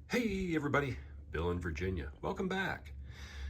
Hey everybody, Bill in Virginia. Welcome back.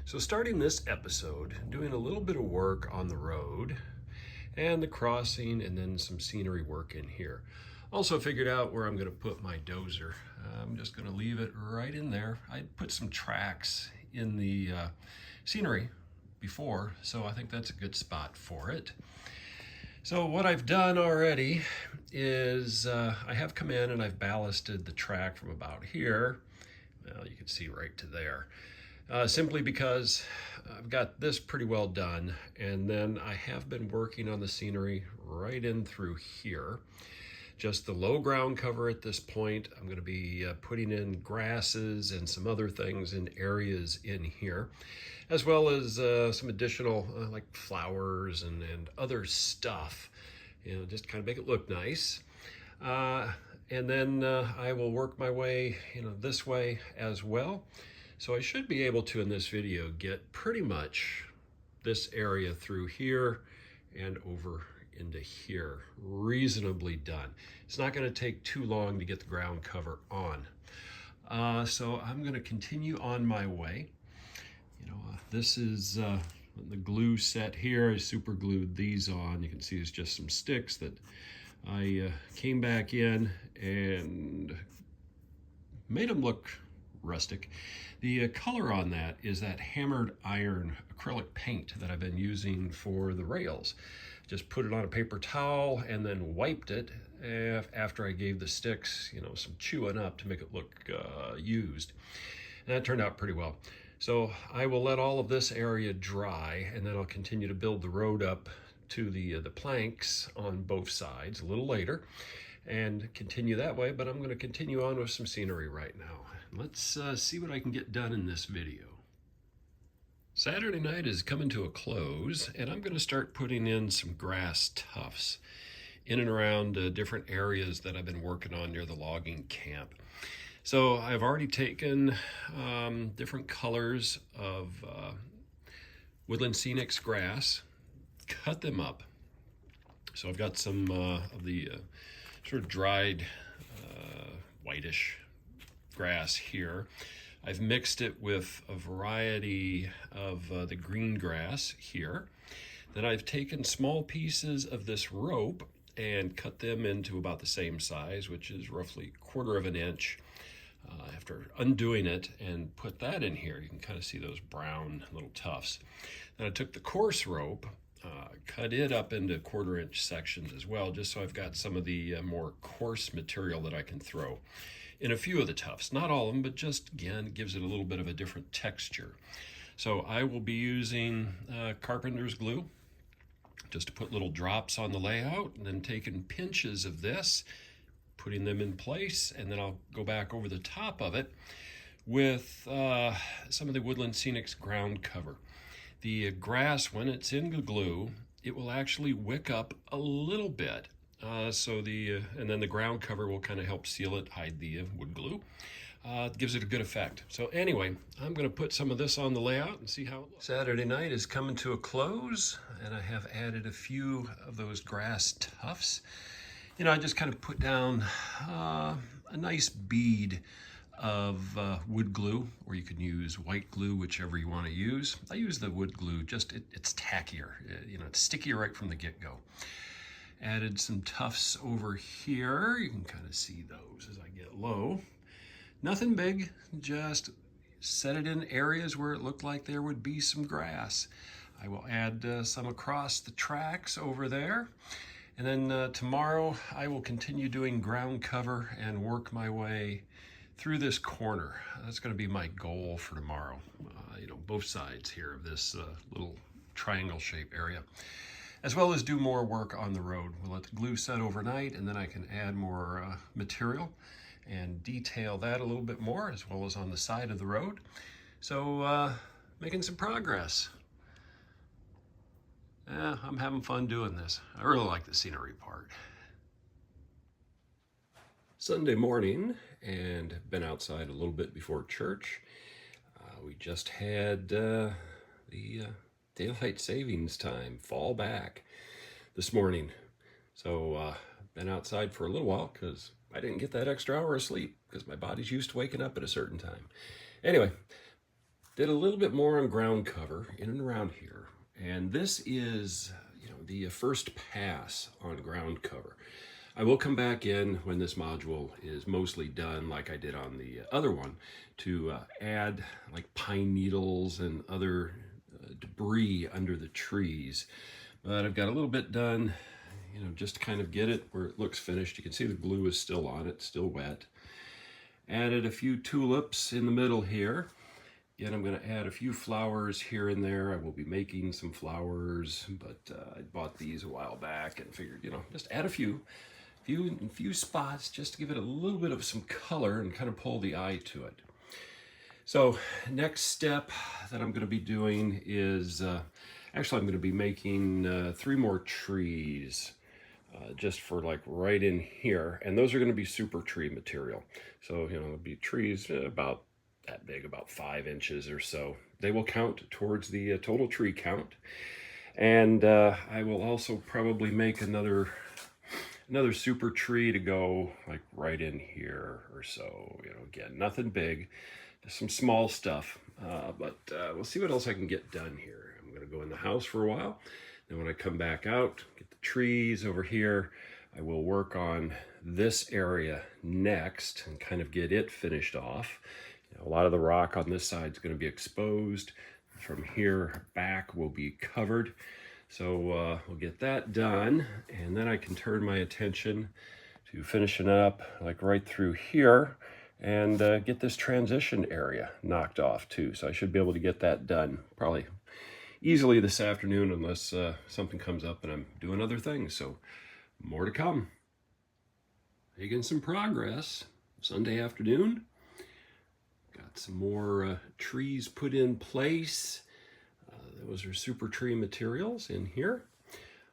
So starting this episode, doing a little bit of work on the road and the crossing and then some scenery work in here. Also figured out where I'm going to put my dozer. I'm just going to leave it right in there. I put some tracks in the scenery before, so I think that's a good spot for it. So what I've done already is I have come in and I've ballasted the track from about here. Well, you can see right to there. Simply because I've got this pretty well done, and then I have been working on the scenery right in through here. Just the low ground cover at this point. I'm going to be putting in grasses and some other things in areas in here, as well as some additional like flowers and other stuff, just to kind of make it look nice. And then I will work my way, this way as well. So I should be able to, in this video, get pretty much this area through here and over into here reasonably done. It's not going to take too long to get the ground cover on. So I'm going to continue on my way. This is the glue set here. I super glued these on. You can see it's just some sticks that I came back in and made them look rustic. The color on that is that hammered iron acrylic paint that I've been using for the rails. Just put it on a paper towel and then wiped it after I gave the sticks, some chewing up to make it look used. And that turned out pretty well. So I will let all of this area dry, and then I'll continue to build the road up to the planks on both sides a little later and continue that way. But I'm going to continue on with some scenery right now. Let's see what I can get done in this video. Saturday night is coming to a close, and I'm going to start putting in some grass tufts in and around different areas that I've been working on near the logging camp. So I've already taken different colors of Woodland Scenics grass, cut them up. So I've got some of the sort of dried whitish grass here. I've mixed it with a variety of the green grass here. Then I've taken small pieces of this rope and cut them into about the same size, which is roughly 1/4 of an inch. After undoing it and put that in here, you can kind of see those brown little tufts. Then I took the coarse rope, cut it up into 1/4 inch sections as well, just so I've got some of the more coarse material that I can throw in a few of the tufts. Not all of them, but just, again, gives it a little bit of a different texture. So I will be using carpenter's glue just to put little drops on the layout, and then taking pinches of this, putting them in place, and then I'll go back over the top of it with some of the Woodland Scenics ground cover. The grass, when it's in the glue, it will actually wick up a little bit. And then the ground cover will kind of help seal it, hide the wood glue. It gives it a good effect. So anyway, I'm going to put some of this on the layout and see how it looks. Saturday night is coming to a close, and I have added a few of those grass tufts. I just kind of put down a nice bead of wood glue, or you can use white glue, whichever you want to use. I use the wood glue, just it's tackier, it's stickier right from the get-go. Added some tufts over here. You can kind of see those as I get low. Nothing big, just set it in areas where it looked like there would be some grass. I will add some across the tracks over there. And then tomorrow I will continue doing ground cover and work my way through this corner. That's going to be my goal for tomorrow. Both sides here of this little triangle shape area, as well as do more work on the road. We'll let the glue set overnight, and then I can add more material and detail that a little bit more, as well as on the side of the road. So making some progress. I'm having fun doing this. I really like the scenery part. Sunday morning, and been outside a little bit before church. We just had the daylight savings time fall back this morning. So been outside for a little while because I didn't get that extra hour of sleep because my body's used to waking up at a certain time. Anyway, did a little bit more on ground cover in and around here. And this is, the first pass on ground cover. I will come back in when this module is mostly done, like I did on the other one, to add like pine needles and other debris under the trees. But I've got a little bit done, just to kind of get it where it looks finished. You can see the glue is still on it, still wet. Added a few tulips in the middle here. Again, I'm going to add a few flowers here and there. I will be making some flowers, but I bought these a while back and figured, just add a few spots just to give it a little bit of some color and kind of pull the eye to it. So next step that I'm going to be doing is, actually I'm going to be making 3 more trees just for like right in here. And those are going to be super tree material. So, it'll be trees about that big, about 5 inches or so. They will count towards the total tree count. And I will also probably make another super tree to go like right in here or so. Again, nothing big, just some small stuff. But we'll see what else I can get done here. I'm going to go in the house for a while. Then when I come back out, get the trees over here, I will work on this area next and kind of get it finished off. A lot of the rock on this side is going to be exposed. From here back will be covered. So we'll get that done, and then I can turn my attention to finishing up like right through here and get this transition area knocked off too. So I should be able to get that done probably easily this afternoon unless something comes up and I'm doing other things. So more to come. Making some progress. Sunday afternoon. Got some more trees put in place. Those are super tree materials in here.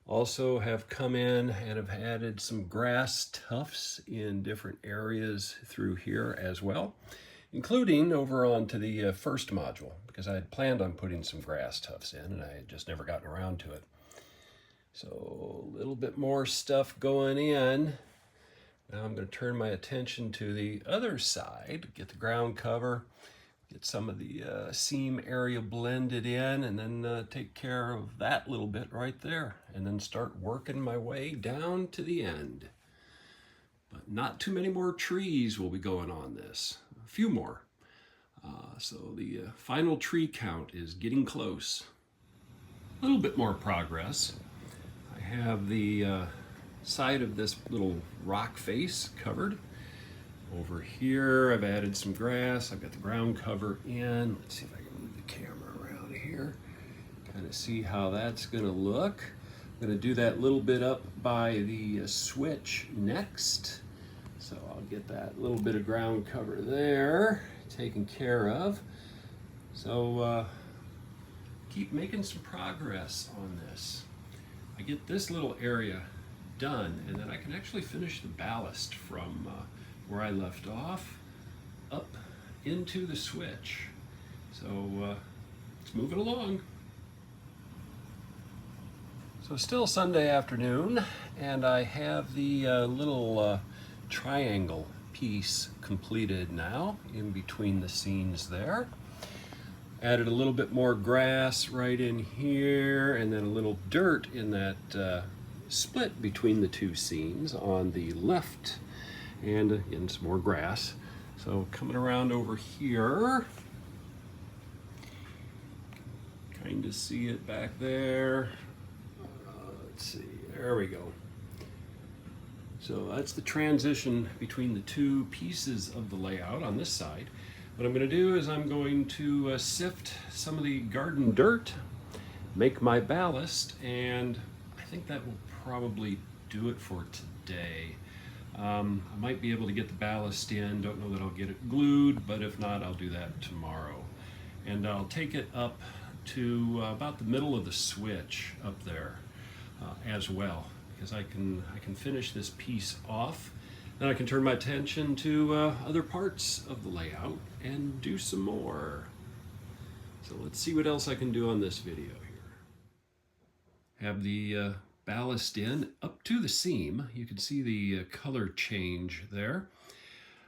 Also have come in and have added some grass tufts in different areas through here as well, including over onto the first module, because I had planned on putting some grass tufts in and I had just never gotten around to it. So a little bit more stuff going in. Now I'm going to turn my attention to the other side, get the ground cover, get some of the seam area blended in, and then take care of that little bit right there, and then start working my way down to the end. But not too many more trees will be going on this. A few more. So the final tree count is getting close. A little bit more progress. I have the side of this little rock face covered. Over here, I've added some grass. I've got the ground cover in. Let's see if I can move the camera around here. Kind of see how that's going to look. I'm going to do that little bit up by the switch next. So I'll get that little bit of ground cover there taken care of. So keep making some progress on this. I get this little area done, and then I can actually finish the ballast from where I left off up into the switch. So let's move it along. So still Sunday afternoon, and I have the little triangle piece completed now in between the scenes there. Added a little bit more grass right in here, and then a little dirt in that split between the two scenes on the left, and again some more grass. So coming around over here, kind of see it back there. Let's see, there we go. So that's the transition between the two pieces of the layout on this side. What I'm going to do is I'm going to sift some of the garden dirt, make my ballast, and I think that will probably do it for today. I might be able to get the ballast in. Don't know that I'll get it glued, but if not, I'll do that tomorrow. And I'll take it up to about the middle of the switch up there as well, because I can finish this piece off. Then I can turn my attention to other parts of the layout and do some more. So let's see what else I can do on this video here. Have the ballast in up to the seam. You can see the color change there.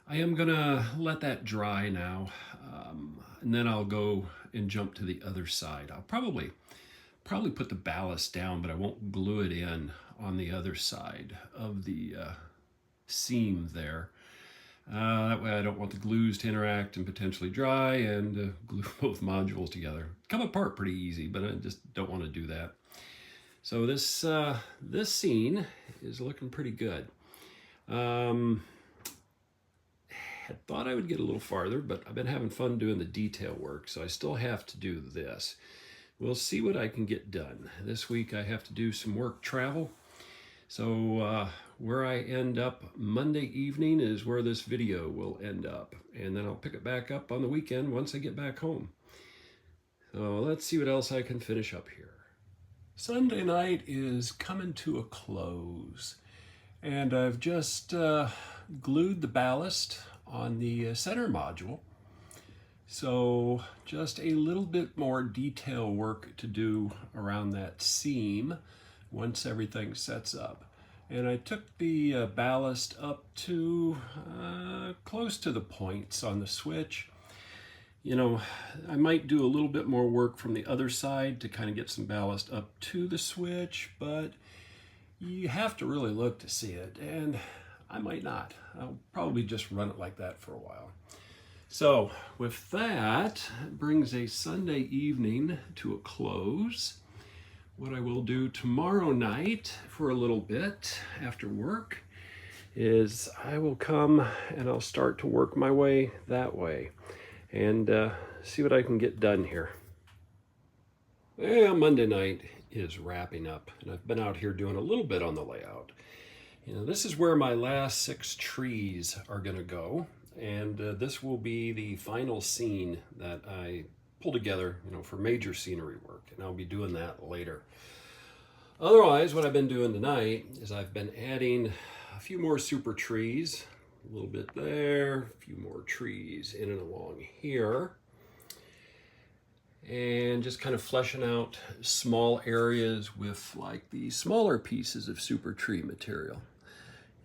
I am gonna let that dry now, and then I'll go and jump to the other side. I'll probably put the ballast down, but I won't glue it in on the other side of the seam there. That way I don't want the glues to interact and potentially dry and glue both modules together. Come apart pretty easy, but I just don't want to do that. So this scene is looking pretty good. I thought I would get a little farther, but I've been having fun doing the detail work, so I still have to do this. We'll see what I can get done. This week I have to do some work travel. So where I end up Monday evening is where this video will end up. And then I'll pick it back up on the weekend once I get back home. So let's see what else I can finish up here. Sunday night is coming to a close. And I've just glued the ballast on the center module. So just a little bit more detail work to do around that seam once everything sets up. And I took the ballast up to close to the points on the switch. You know, I might do a little bit more work from the other side to kind of get some ballast up to the switch, but you have to really look to see it, and I might not. I'll probably just run it like that for a while. So with that, it brings a Sunday evening to a close. What I will do tomorrow night for a little bit after work is I will come and I'll start to work my way that way and see what I can get done here. Well, Monday night is wrapping up, and I've been out here doing a little bit on the layout. You know, this is where my last 6 trees are gonna go, and this will be the final scene that I pull together, you know, for major scenery work, and I'll be doing that later. Otherwise, what I've been doing tonight is I've been adding a few more super trees, a little bit there, a few more trees in and along here, and just kind of fleshing out small areas with like the smaller pieces of super tree material.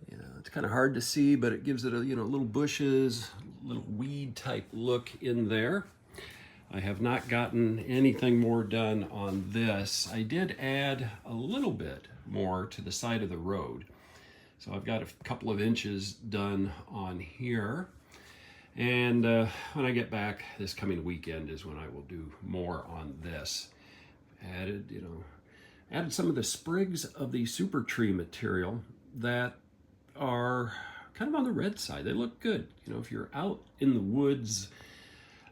You know, it's kind of hard to see, but it gives it a, you know, little bushes, little weed type look in there. I have not gotten anything more done on this. I did add a little bit more to the side of the road. So I've got a couple of inches done on here. And when I get back this coming weekend is when I will do more on this. Added some of the sprigs of the super tree material that are kind of on the red side. They look good. You know, if you're out in the woods,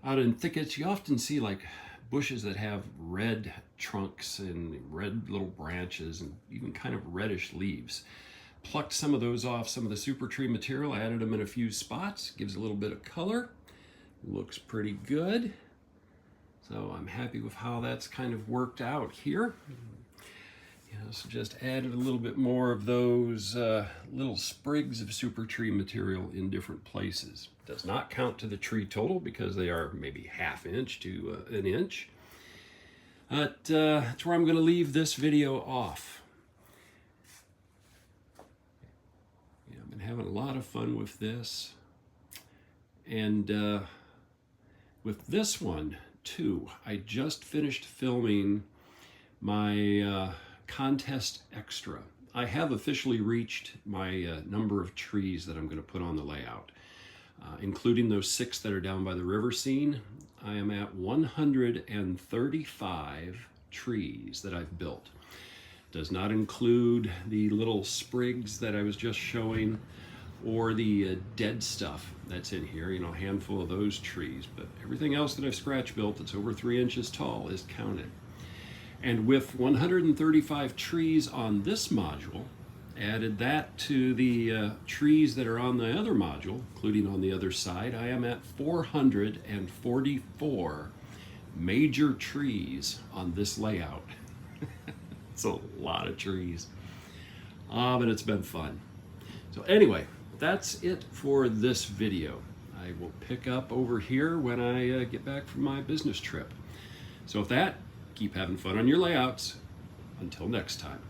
out in thickets, you often see like bushes that have red trunks and red little branches and even kind of reddish leaves. Plucked some of those off some of the super tree material, added them in a few spots, gives a little bit of color. Looks pretty good. So I'm happy with how that's kind of worked out here. You know, so just added a little bit more of those little sprigs of super tree material in different places. Does not count to the tree total because they are maybe ½ inch to an inch. But that's where I'm going to leave this video off. Yeah, I've been having a lot of fun with this. And with this one too, I just finished filming my contest extra. I have officially reached my number of trees that I'm going to put on the layout. Including those 6 that are down by the river scene, I am at 135 trees that I've built. Does not include the little sprigs that I was just showing or the dead stuff that's in here, you know, a handful of those trees, but everything else that I've scratch built that's over 3 inches tall is counted. And with 135 trees on this module, added that to the trees that are on the other module, including on the other side, I am at 444 major trees on this layout. It's a lot of trees, but it's been fun. So anyway, that's it for this video. I will pick up over here when I get back from my business trip. So with that, keep having fun on your layouts. Until next time.